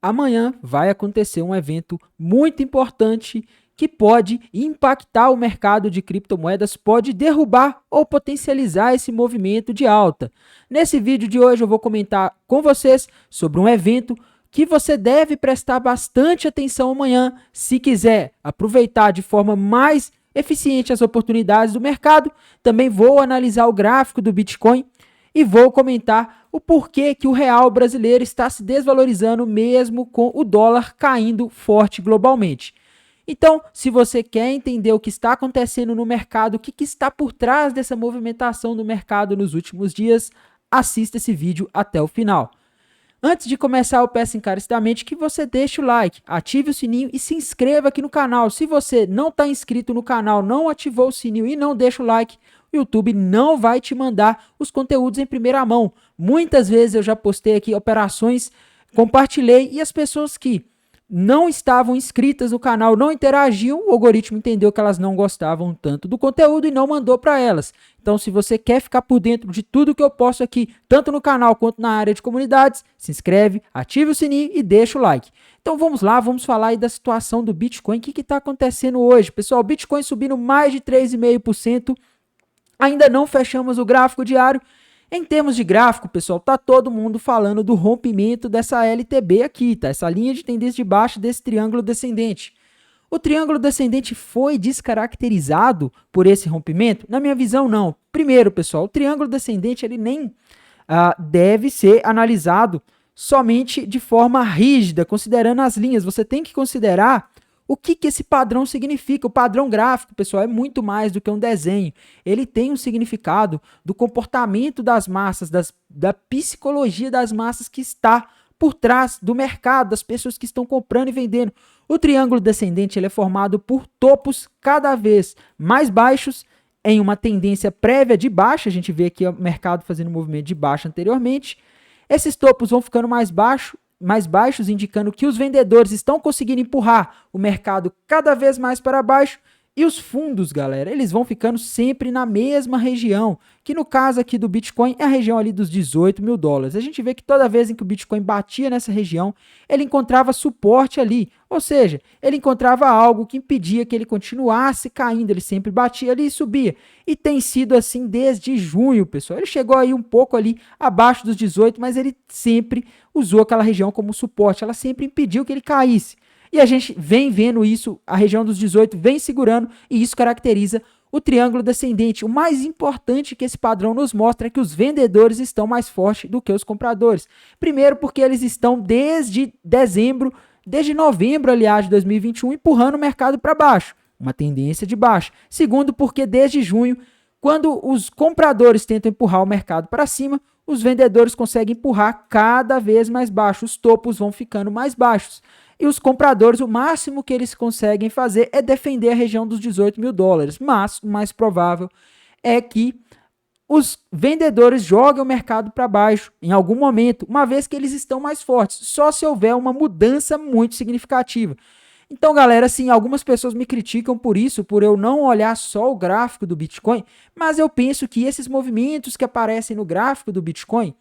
Amanhã vai acontecer um evento muito importante que pode impactar o mercado de criptomoedas, pode derrubar ou potencializar esse movimento de alta. Nesse vídeo de hoje eu vou comentar com vocês sobre um evento que você deve prestar bastante atenção amanhã, se quiser aproveitar de forma mais eficiente as oportunidades do mercado. Também vou analisar o gráfico do Bitcoin e vou comentar o porquê que o real brasileiro está se desvalorizando mesmo com o dólar caindo forte globalmente. Então, se você quer entender o que está acontecendo no mercado, o que está por trás dessa movimentação do mercado nos últimos dias, assista esse vídeo até o final. Antes de começar, eu peço encarecidamente que você deixe o like, ative o sininho e se inscreva aqui no canal. Se você não está inscrito no canal, não ativou o sininho e não deixa o like, o YouTube não vai te mandar os conteúdos em primeira mão. Muitas vezes eu já postei aqui operações, compartilhei e as pessoas que não estavam inscritas no canal, não interagiam, o algoritmo entendeu que elas não gostavam tanto do conteúdo e não mandou para elas. Então, se você quer ficar por dentro de tudo que eu posto aqui, tanto no canal quanto na área de comunidades, se inscreve, ative o sininho e deixa o like. Então vamos lá, vamos falar aí da situação do Bitcoin. O que está acontecendo hoje? Pessoal, o Bitcoin subindo mais de 3,5%. Ainda não fechamos o gráfico diário. Em termos de gráfico, pessoal, tá todo mundo falando do rompimento dessa LTB aqui, tá? Essa linha de tendência de baixa desse triângulo descendente. O triângulo descendente foi descaracterizado por esse rompimento? Na minha visão, não. Primeiro, pessoal, o triângulo descendente ele nem deve ser analisado somente de forma rígida, considerando as linhas. Você tem que considerar o que esse padrão significa. O padrão gráfico, pessoal, é muito mais do que um desenho. Ele tem um significado do comportamento das massas, da psicologia das massas que está por trás do mercado, das pessoas que estão comprando e vendendo. O triângulo descendente ele é formado por topos cada vez mais baixos em uma tendência prévia de baixa. A gente vê aqui o mercado fazendo um movimento de baixa anteriormente. Esses topos vão ficando mais baixos, indicando que os vendedores estão conseguindo empurrar o mercado cada vez mais para baixo. E os fundos, galera, eles vão ficando sempre na mesma região, que no caso aqui do Bitcoin é a região ali dos 18 mil dólares. A gente vê que toda vez em que o Bitcoin batia nessa região, ele encontrava suporte ali, ou seja, ele encontrava algo que impedia que ele continuasse caindo, ele sempre batia ali e subia. E tem sido assim desde junho, pessoal. Ele chegou aí um pouco ali abaixo dos 18, mas ele sempre usou aquela região como suporte, ela sempre impediu que ele caísse. E a gente vem vendo isso, a região dos 18 vem segurando, e isso caracteriza o triângulo descendente. O mais importante que esse padrão nos mostra é que os vendedores estão mais fortes do que os compradores. Primeiro porque eles estão desde novembro, aliás, de 2021, empurrando o mercado para baixo, uma tendência de baixa. Segundo porque desde junho, quando os compradores tentam empurrar o mercado para cima, os vendedores conseguem empurrar cada vez mais baixo, os topos vão ficando mais baixos. E os compradores, o máximo que eles conseguem fazer é defender a região dos 18 mil dólares. Mas o mais provável é que os vendedores joguem o mercado para baixo em algum momento, uma vez que eles estão mais fortes, só se houver uma mudança muito significativa. Então, galera, assim, algumas pessoas me criticam por isso, por eu não olhar só o gráfico do Bitcoin, mas eu penso que esses movimentos que aparecem no gráfico do Bitcoin,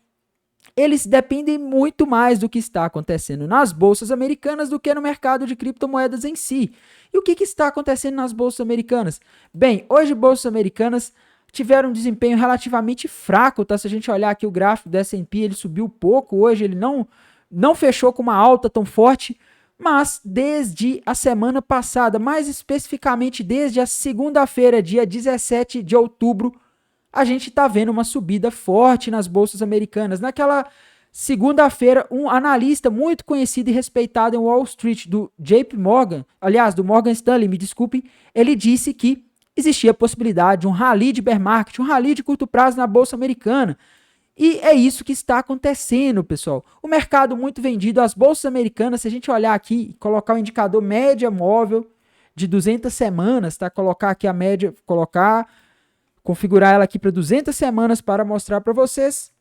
eles dependem muito mais do que está acontecendo nas bolsas americanas do que no mercado de criptomoedas em si. E o que está acontecendo nas bolsas americanas? Bem, hoje bolsas americanas tiveram um desempenho relativamente fraco, tá? Se a gente olhar aqui o gráfico do S&P, ele subiu pouco, hoje ele não fechou com uma alta tão forte, mas desde a semana passada, mais especificamente desde a segunda-feira, dia 17 de outubro, a gente está vendo uma subida forte nas bolsas americanas. Naquela segunda-feira, um analista muito conhecido e respeitado em Wall Street, do JP Morgan, aliás, do Morgan Stanley, me desculpem, ele disse que existia a possibilidade de um rally de bear market, um rally de curto prazo na bolsa americana. E é isso que está acontecendo, pessoal. O mercado muito vendido, as bolsas americanas, se a gente olhar aqui e colocar o indicador média móvel de 200 semanas, tá? Colocar aqui a média, configurar ela aqui para 200 semanas para mostrar para vocês.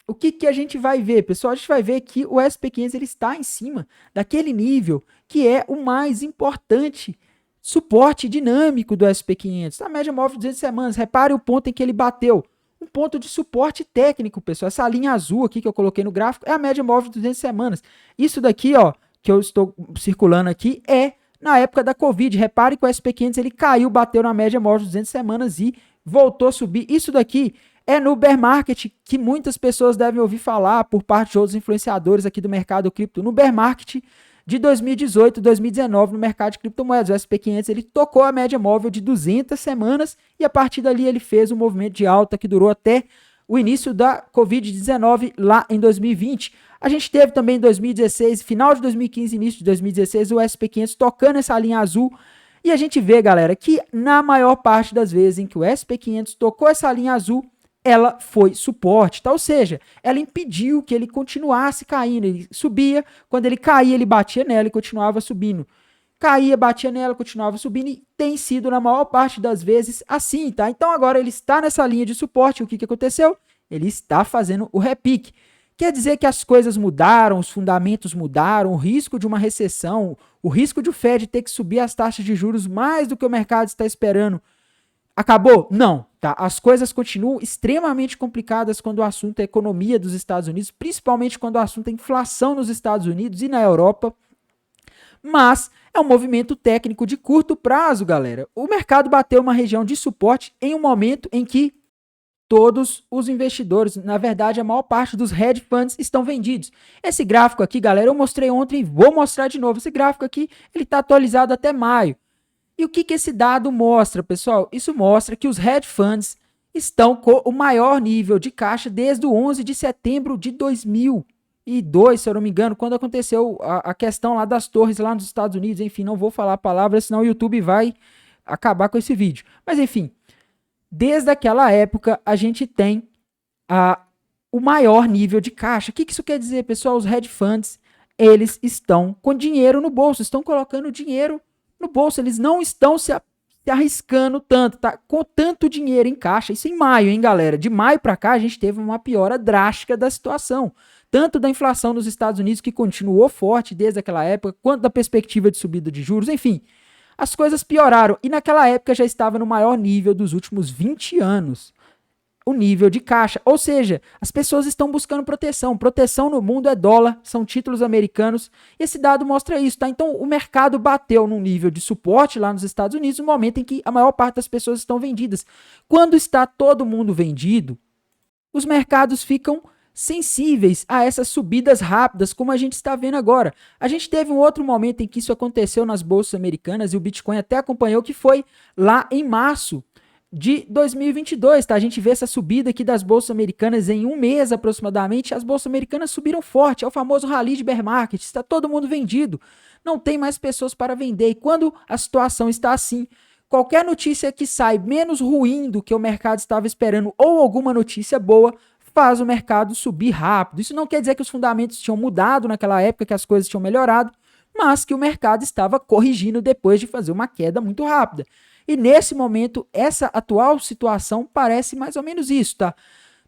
O que a gente vai ver, pessoal? A gente vai ver que o SP500 ele está em cima daquele nível que é o mais importante suporte dinâmico do SP500. A média móvel de 200 semanas, repare o ponto em que ele bateu. um ponto de suporte técnico, pessoal. Essa linha azul aqui que eu coloquei no gráfico é a média móvel de 200 semanas. Isso daqui, ó, que eu estou circulando aqui, é na época da Covid. Repare que o SP500 ele caiu, bateu na média móvel de 200 semanas e voltou a subir. Isso daqui é no bear market, que muitas pessoas devem ouvir falar por parte de outros influenciadores aqui do mercado cripto. No bear market de 2018, 2019 no mercado de criptomoedas. O SP500 ele tocou a média móvel de 200 semanas e a partir dali ele fez um movimento de alta que durou até o início da Covid-19 lá em 2020. A gente teve também em 2016, final de 2015, início de 2016, o SP500 tocando essa linha azul. E a gente vê, galera, que na maior parte das vezes em que o SP500 tocou essa linha azul, ela foi suporte, tá? Ou seja, ela impediu que ele continuasse caindo. Ele subia, quando ele caía, ele batia nela e continuava subindo. Caía, batia nela, continuava subindo e tem sido na maior parte das vezes assim, tá? Então agora ele está nessa linha de suporte. O que aconteceu? Ele está fazendo o repique. Quer dizer que as coisas mudaram, os fundamentos mudaram, o risco de uma recessão, o risco de o Fed ter que subir as taxas de juros mais do que o mercado está esperando acabou? Não, tá? As coisas continuam extremamente complicadas quando o assunto é economia dos Estados Unidos, principalmente quando o assunto é inflação nos Estados Unidos e na Europa. Mas é um movimento técnico de curto prazo, galera. O mercado bateu uma região de suporte em um momento em que todos os investidores, na verdade, a maior parte dos hedge funds estão vendidos. Esse gráfico aqui, galera, eu mostrei ontem e vou mostrar de novo. Esse gráfico aqui, ele está atualizado até maio. E o que esse dado mostra, pessoal? Isso mostra que os hedge funds estão com o maior nível de caixa desde o 11 de setembro de 2002, se eu não me engano, quando aconteceu a questão lá das torres lá nos Estados Unidos. Enfim, não vou falar a palavra, senão o YouTube vai acabar com esse vídeo. Mas enfim, desde aquela época a gente tem o maior nível de caixa. O que isso quer dizer, pessoal? Os hedge funds, eles estão com dinheiro no bolso, estão colocando dinheiro no bolso, eles não estão se arriscando tanto, tá? Com tanto dinheiro em caixa. Isso em maio, hein, galera? De maio para cá, a gente teve uma piora drástica da situação. Tanto da inflação nos Estados Unidos, que continuou forte desde aquela época, quanto da perspectiva de subida de juros. Enfim, as coisas pioraram. E naquela época já estava no maior nível dos últimos 20 anos. O nível de caixa, ou seja, as pessoas estão buscando proteção. Proteção no mundo é dólar, são títulos americanos, e esse dado mostra isso, tá? Então o mercado bateu num nível de suporte lá nos Estados Unidos no momento em que a maior parte das pessoas estão vendidas. Quando está todo mundo vendido, os mercados ficam sensíveis a essas subidas rápidas, como a gente está vendo agora. A gente teve um outro momento em que isso aconteceu nas bolsas americanas, e o Bitcoin até acompanhou, que foi lá em março de 2022, tá? A gente vê essa subida aqui das bolsas americanas em um mês aproximadamente. As bolsas americanas subiram forte, é o famoso rally de bear market, está todo mundo vendido, não tem mais pessoas para vender. E quando a situação está assim, qualquer notícia que sai menos ruim do que o mercado estava esperando ou alguma notícia boa, faz o mercado subir rápido. Isso não quer dizer que os fundamentos tinham mudado naquela época, que as coisas tinham melhorado, mas que o mercado estava corrigindo depois de fazer uma queda muito rápida. E nesse momento, essa atual situação parece mais ou menos isso, tá?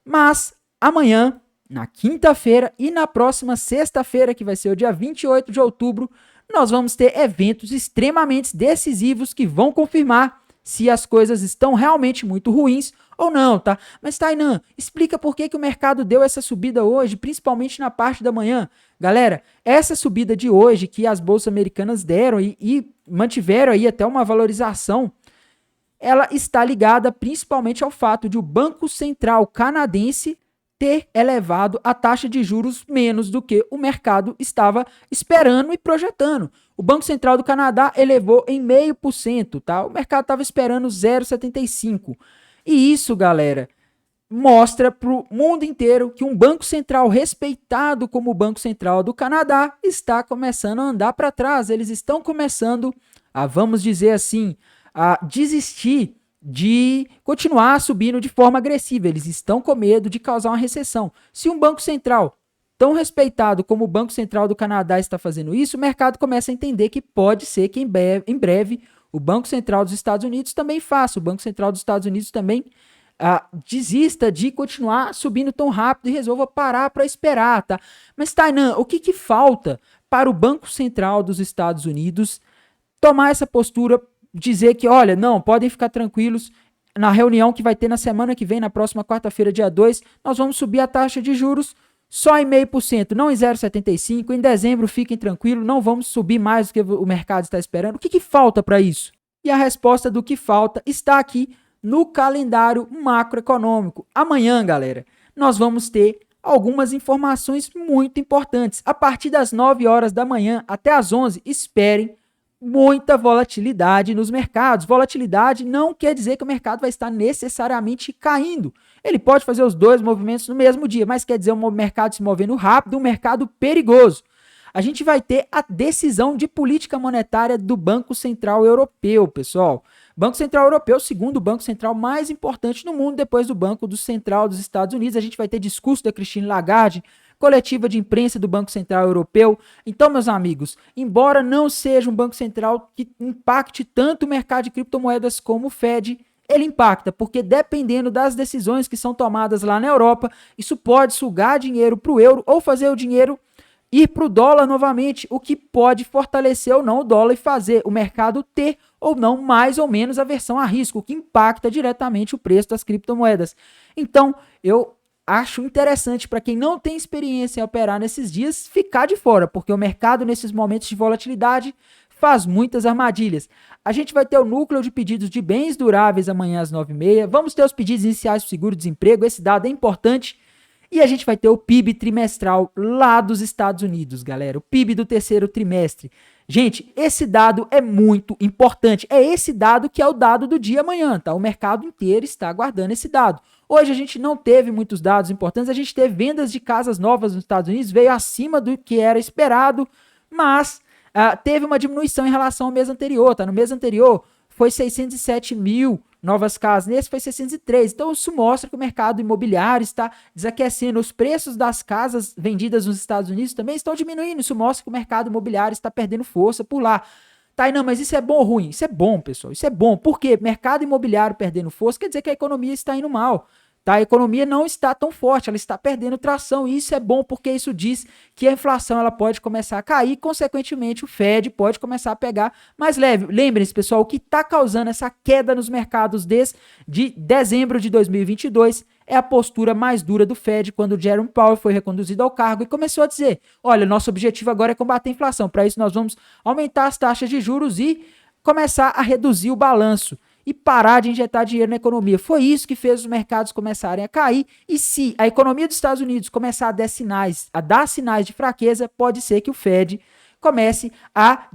Mas amanhã, na quinta-feira e na próxima sexta-feira, que vai ser o dia 28 de outubro, nós vamos ter eventos extremamente decisivos que vão confirmar se as coisas estão realmente muito ruins ou não, tá? Mas, Tainan, explica por que o mercado deu essa subida hoje, principalmente na parte da manhã. Galera, essa subida de hoje que as bolsas americanas deram e mantiveram aí até uma valorização, ela está ligada principalmente ao fato de o Banco Central canadense ter elevado a taxa de juros menos do que o mercado estava esperando e projetando. O Banco Central do Canadá elevou em 0,5%, tá? O mercado estava esperando 0,75%. E isso, galera, mostra para o mundo inteiro que um banco central respeitado como o Banco Central do Canadá está começando a andar para trás. Eles estão começando a, vamos dizer assim, a desistir de continuar subindo de forma agressiva. Eles estão com medo de causar uma recessão. Se um banco central tão respeitado como o Banco Central do Canadá está fazendo isso, o mercado começa a entender que pode ser que em breve o Banco Central dos Estados Unidos também faça. O Banco Central dos Estados Unidos também desista de continuar subindo tão rápido e resolva parar para esperar, tá? Mas, Tainan, o que falta para o Banco Central dos Estados Unidos tomar essa postura, dizer que, olha, não, podem ficar tranquilos, na reunião que vai ter na semana que vem, na próxima quarta-feira, dia 2, nós vamos subir a taxa de juros só em 0,5%, não em 0,75%. Em dezembro, fiquem tranquilos, não vamos subir mais do que o mercado está esperando. O que falta para isso? E a resposta do que falta está aqui no calendário macroeconômico. Amanhã, galera, nós vamos ter algumas informações muito importantes. A partir das 9 horas da manhã até as 11, esperem muita volatilidade nos mercados. Volatilidade não quer dizer que o mercado vai estar necessariamente caindo. Ele pode fazer os dois movimentos no mesmo dia, mas quer dizer um mercado se movendo rápido, um mercado perigoso. A gente vai ter a decisão de política monetária do Banco Central Europeu, pessoal. Banco Central Europeu, o segundo banco central mais importante no mundo, depois do Banco Central dos Estados Unidos. A gente vai ter discurso da Christine Lagarde, coletiva de imprensa do Banco Central Europeu. Então, meus amigos, embora não seja um banco central que impacte tanto o mercado de criptomoedas como o Fed, ele impacta, porque dependendo das decisões que são tomadas lá na Europa, isso pode sugar dinheiro para o euro ou fazer o dinheiro ir para o dólar novamente, o que pode fortalecer ou não o dólar e fazer o mercado ter ou não mais ou menos aversão a risco, o que impacta diretamente o preço das criptomoedas. Então, eu acho interessante para quem não tem experiência em operar nesses dias ficar de fora, porque o mercado nesses momentos de volatilidade faz muitas armadilhas. A gente vai ter o núcleo de pedidos de bens duráveis amanhã às 9h30, vamos ter os pedidos iniciais do seguro-desemprego, esse dado é importante. E a gente vai ter o PIB trimestral lá dos Estados Unidos, galera. O PIB do terceiro trimestre. Gente, esse dado é muito importante. É esse dado que é o dado do dia amanhã, tá? O mercado inteiro está aguardando esse dado. Hoje a gente não teve muitos dados importantes. A gente teve vendas de casas novas nos Estados Unidos, veio acima do que era esperado, mas teve uma diminuição em relação ao mês anterior, tá? No mês anterior foi 607 mil novas casas, nesse foi 603. Então isso mostra que o mercado imobiliário está desaquecendo. Os preços das casas vendidas nos Estados Unidos também estão diminuindo. Isso mostra que o mercado imobiliário está perdendo força por lá. Tá, não, mas isso é bom ou ruim? Isso é bom, pessoal. Isso é bom. Por quê? Mercado imobiliário perdendo força quer dizer que a economia está indo mal. Tá? A economia não está tão forte, ela está perdendo tração, e isso é bom porque isso diz que a inflação ela pode começar a cair, consequentemente o Fed pode começar a pegar mais leve. Lembrem-se, pessoal, o que está causando essa queda nos mercados desde dezembro de 2022 é a postura mais dura do Fed, quando o Jerome Powell foi reconduzido ao cargo e começou a dizer, olha, nosso objetivo agora é combater a inflação, para isso nós vamos aumentar as taxas de juros e começar a reduzir o balanço e parar de injetar dinheiro na economia. Foi isso que fez os mercados começarem a cair, e se a economia dos Estados Unidos começar a dar sinais de fraqueza, pode ser que o Fed comece a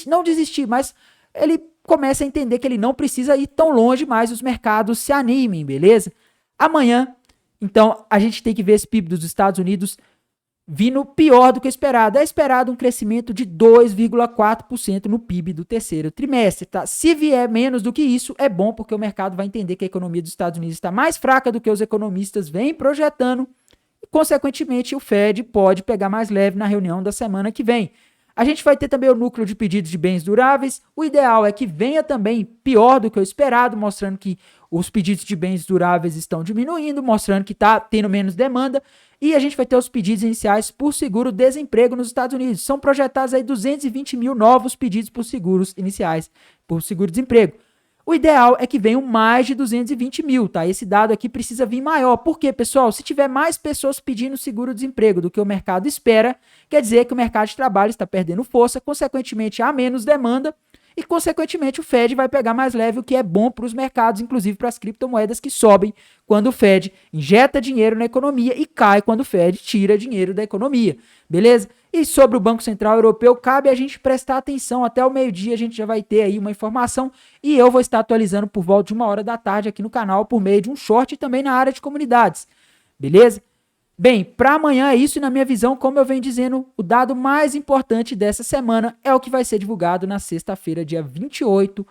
não desistir, mas ele comece a entender que ele não precisa ir tão longe mais, os mercados se animem, beleza? Amanhã, então, a gente tem que ver esse PIB dos Estados Unidos vindo pior do que esperado. É esperado um crescimento de 2,4% no PIB do terceiro trimestre. Tá? Se vier menos do que isso, é bom, porque o mercado vai entender que a economia dos Estados Unidos está mais fraca do que os economistas vêm projetando. E, consequentemente, o Fed pode pegar mais leve na reunião da semana que vem. A gente vai ter também o núcleo de pedidos de bens duráveis. O ideal é que venha também pior do que o esperado, mostrando que os pedidos de bens duráveis estão diminuindo, mostrando que está tendo menos demanda. E a gente vai ter os pedidos iniciais por seguro-desemprego nos Estados Unidos. São projetados aí 220 mil novos pedidos por seguros iniciais, por seguro-desemprego. O ideal é que venham mais de 220 mil, tá? Esse dado aqui precisa vir maior. Por quê, pessoal? Se tiver mais pessoas pedindo seguro-desemprego do que o mercado espera, quer dizer que o mercado de trabalho está perdendo força, consequentemente há menos demanda e, consequentemente, o Fed vai pegar mais leve, o que é bom para os mercados, inclusive para as criptomoedas que sobem quando o Fed injeta dinheiro na economia e cai quando o Fed tira dinheiro da economia, beleza? E sobre o Banco Central Europeu, cabe a gente prestar atenção. Até o meio-dia a gente já vai ter aí uma informação e eu vou estar atualizando por volta de 1h aqui no canal por meio de um short e também na área de comunidades, beleza? Bem, para amanhã é isso, e na minha visão, como eu venho dizendo, o dado mais importante dessa semana é o que vai ser divulgado na sexta-feira, dia 28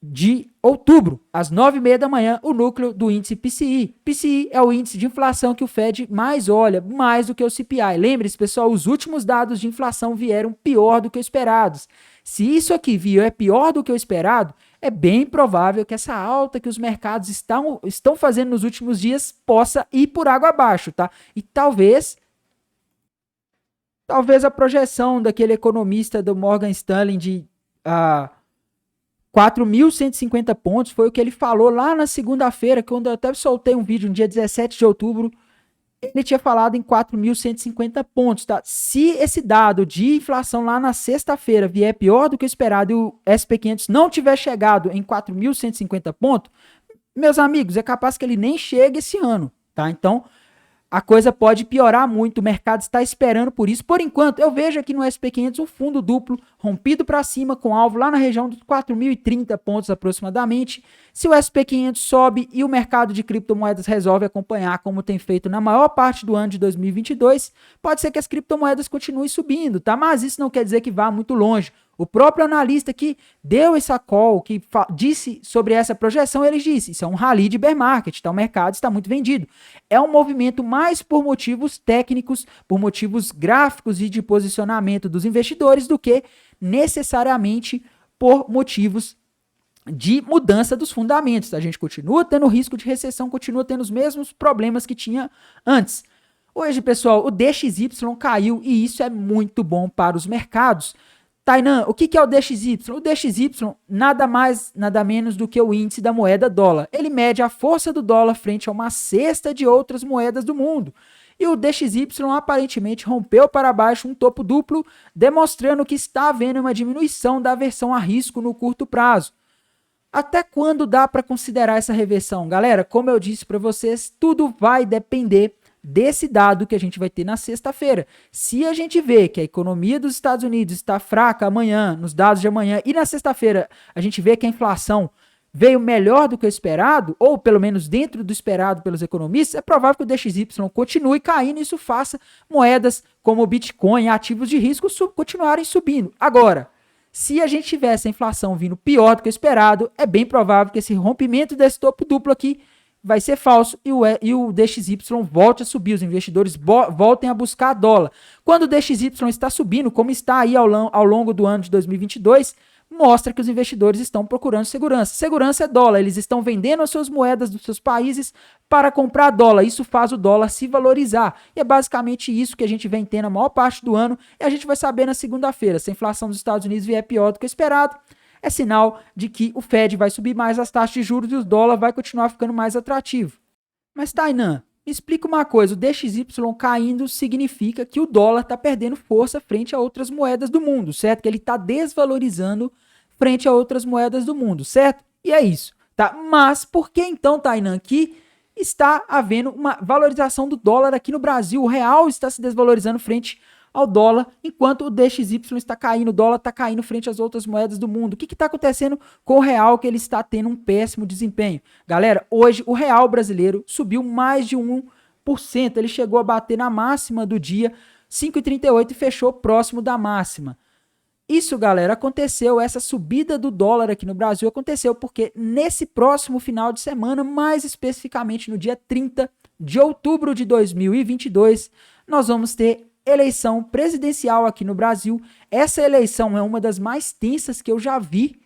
de outubro, às 9h30 da manhã, o núcleo do índice PCI. PCI é o índice de inflação que o Fed mais olha, mais do que o CPI. Lembre-se, pessoal, os últimos dados de inflação vieram pior do que esperados. Se isso aqui vier pior do que o esperado, é bem provável que essa alta que os mercados estão fazendo nos últimos dias possa ir por água abaixo, tá? E talvez a projeção daquele economista do Morgan Stanley de 4.150 pontos, foi o que ele falou lá na segunda-feira, quando eu até soltei um vídeo no dia 17 de outubro, ele tinha falado em 4.150 pontos, tá? Se esse dado de inflação lá na sexta-feira vier pior do que o esperado e o SP500 não tiver chegado em 4.150 pontos, meus amigos, é capaz que ele nem chegue esse ano, tá? Então, a coisa pode piorar muito, o mercado está esperando por isso. Por enquanto, eu vejo aqui no SP500 um fundo duplo rompido para cima com alvo lá na região dos 4.030 pontos aproximadamente. Se o SP500 sobe e o mercado de criptomoedas resolve acompanhar como tem feito na maior parte do ano de 2022, pode ser que as criptomoedas continuem subindo, tá? Mas isso não quer dizer que vá muito longe. O próprio analista que deu essa call, que disse sobre essa projeção, ele disse, isso é um rally de bear market, tá? O mercado está muito vendido. É um movimento mais por motivos técnicos, por motivos gráficos e de posicionamento dos investidores do que necessariamente por motivos de mudança dos fundamentos. A gente continua tendo risco de recessão, continua tendo os mesmos problemas que tinha antes. Hoje, pessoal, o DXY caiu e isso é muito bom para os mercados. Tainan, o que é o DXY? O DXY nada mais, nada menos do que o índice da moeda dólar. Ele mede a força do dólar frente a uma cesta de outras moedas do mundo. E o DXY aparentemente rompeu para baixo um topo duplo, demonstrando que está havendo uma diminuição da aversão a risco no curto prazo. Até quando dá para considerar essa reversão? Galera, como eu disse para vocês, tudo vai depender desse dado que a gente vai ter na sexta-feira. Se a gente vê que a economia dos Estados Unidos está fraca amanhã, nos dados de amanhã, e na sexta-feira a gente vê que a inflação veio melhor do que o esperado, ou pelo menos dentro do esperado pelos economistas, é provável que o DXY continue caindo e isso faça moedas como o Bitcoin e ativos de risco continuarem subindo. Agora, se a gente tivesse a inflação vindo pior do que o esperado, é bem provável que esse rompimento desse topo duplo aqui vai ser falso e o DXY volte a subir, os investidores voltem a buscar dólar. Quando o DXY está subindo, como está aí ao longo do ano de 2022, mostra que os investidores estão procurando segurança. Segurança é dólar, eles estão vendendo as suas moedas dos seus países para comprar dólar, isso faz o dólar se valorizar. E é basicamente isso que a gente vem tendo a maior parte do ano e a gente vai saber na segunda-feira, se a inflação dos Estados Unidos vier pior do que o esperado, é sinal de que o Fed vai subir mais as taxas de juros e o dólar vai continuar ficando mais atrativo. Mas, Tainan, me explica uma coisa, o DXY caindo significa que o dólar está perdendo força frente a outras moedas do mundo, certo? Que ele está desvalorizando frente a outras moedas do mundo, certo? E é isso, tá? Mas por que então, Tainan, que está havendo uma valorização do dólar aqui no Brasil? O real está se desvalorizando frente ao dólar, enquanto o DXY está caindo, o dólar está caindo frente às outras moedas do mundo. O que está acontecendo com o real que ele está tendo um péssimo desempenho? Galera, hoje o real brasileiro subiu mais de 1%, ele chegou a bater na máxima do dia 5,38 e fechou próximo da máxima. Isso, galera, aconteceu, essa subida do dólar aqui no Brasil aconteceu porque nesse próximo final de semana, mais especificamente no dia 30 de outubro de 2022, nós vamos ter eleição presidencial aqui no Brasil. Essa eleição é uma das mais tensas que eu já vi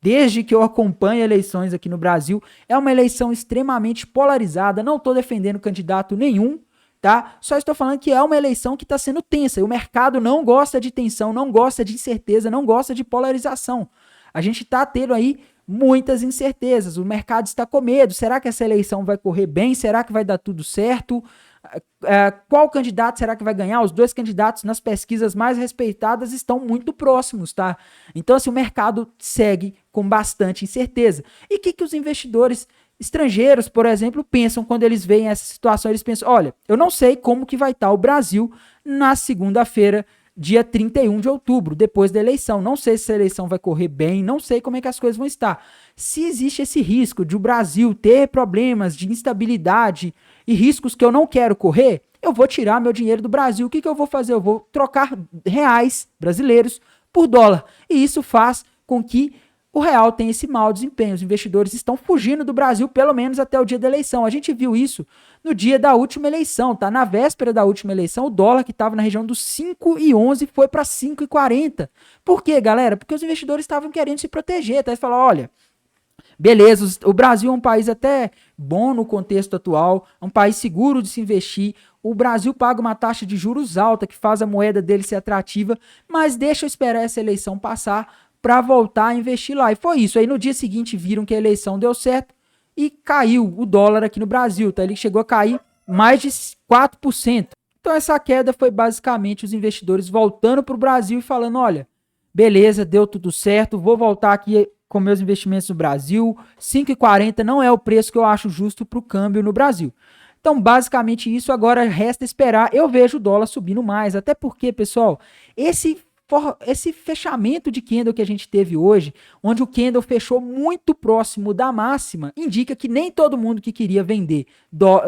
desde que eu acompanho eleições aqui no Brasil. É uma eleição extremamente polarizada, não estou defendendo candidato nenhum, tá? Só estou falando que é uma eleição que está sendo tensa e o mercado não gosta de tensão, não gosta de incerteza, não gosta de polarização. A gente está tendo aí muitas incertezas, o mercado está com medo. Será que essa eleição vai correr bem? Será que vai dar tudo certo? Qual candidato será que vai ganhar? Os dois candidatos nas pesquisas mais respeitadas estão muito próximos, tá? Então, assim, o mercado segue com bastante incerteza. E o que os investidores estrangeiros, por exemplo, pensam quando eles veem essa situação? Eles pensam, olha, eu não sei como que vai estar o Brasil na segunda-feira, dia 31 de outubro, depois da eleição. Não sei se a eleição vai correr bem, não sei como é que as coisas vão estar. Se existe esse risco de o Brasil ter problemas de instabilidade e riscos que eu não quero correr, eu vou tirar meu dinheiro do Brasil. O que eu vou fazer? Eu vou trocar reais brasileiros por dólar. E isso faz com que o real tenha esse mau desempenho. Os investidores estão fugindo do Brasil, pelo menos até o dia da eleição. A gente viu isso no dia da última eleição, tá? Na véspera da última eleição, o dólar que estava na região dos 5,11 foi para 5,40. Por quê, galera? Porque os investidores estavam querendo se proteger, tá? Eles falaram, olha, beleza, o Brasil é um país até bom no contexto atual, é um país seguro de se investir, o Brasil paga uma taxa de juros alta que faz a moeda dele ser atrativa, mas deixa eu esperar essa eleição passar para voltar a investir lá. E foi isso. Aí no dia seguinte viram que a eleição deu certo e caiu o dólar aqui no Brasil, tá? Ele chegou a cair mais de 4%. Então essa queda foi basicamente os investidores voltando para o Brasil e falando, olha, beleza, deu tudo certo, vou voltar aqui com meus investimentos no Brasil, 5,40 não é o preço que eu acho justo para o câmbio no Brasil. Então, basicamente isso, agora resta esperar. Eu vejo o dólar subindo mais, até porque, pessoal, esse fechamento de candle que a gente teve hoje, onde o candle fechou muito próximo da máxima, indica que nem todo mundo que queria vender,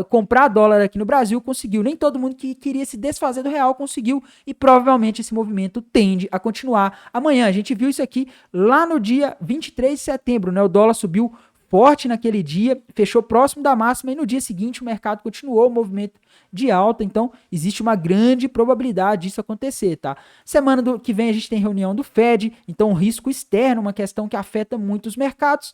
comprar dólar aqui no Brasil conseguiu, nem todo mundo que queria se desfazer do real conseguiu, e provavelmente esse movimento tende a continuar. Amanhã, a gente viu isso aqui lá no dia 23 de setembro, né? O dólar subiu forte naquele dia, fechou próximo da máxima e no dia seguinte o mercado continuou o movimento de alta, então existe uma grande probabilidade disso acontecer, tá? Semana que vem a gente tem reunião do Fed, então risco externo, uma questão que afeta muito os mercados.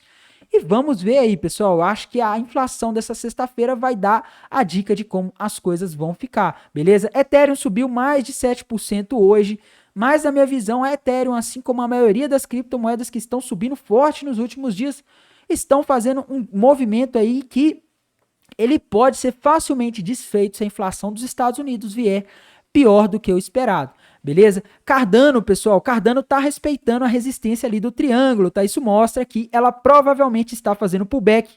E vamos ver aí, pessoal, eu acho que a inflação dessa sexta-feira vai dar a dica de como as coisas vão ficar, beleza? Ethereum subiu mais de 7% hoje, mas na minha visão a Ethereum, assim como a maioria das criptomoedas que estão subindo forte nos últimos dias, estão fazendo um movimento aí que ele pode ser facilmente desfeito se a inflação dos Estados Unidos vier pior do que o esperado, beleza? Cardano, pessoal, Cardano tá respeitando a resistência ali do triângulo, tá? Isso mostra que ela provavelmente está fazendo pullback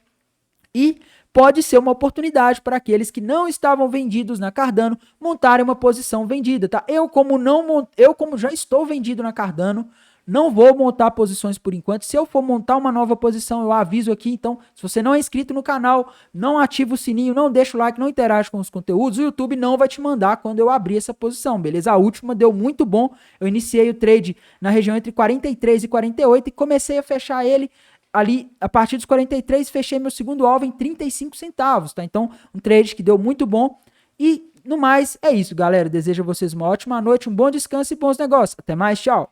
e pode ser uma oportunidade para aqueles que não estavam vendidos na Cardano montarem uma posição vendida, tá? Eu como já estou vendido na Cardano, não vou montar posições por enquanto. Se eu for montar uma nova posição, eu aviso aqui. Então, se você não é inscrito no canal, não ativa o sininho, não deixa o like, não interage com os conteúdos, o YouTube não vai te mandar quando eu abrir essa posição, beleza? A última deu muito bom. Eu iniciei o trade na região entre 43 e 48 e comecei a fechar ele ali a partir dos 43, fechei meu segundo alvo em 35 centavos, tá? Então, um trade que deu muito bom. E no mais, é isso, galera. Desejo a vocês uma ótima noite, um bom descanso e bons negócios. Até mais, tchau!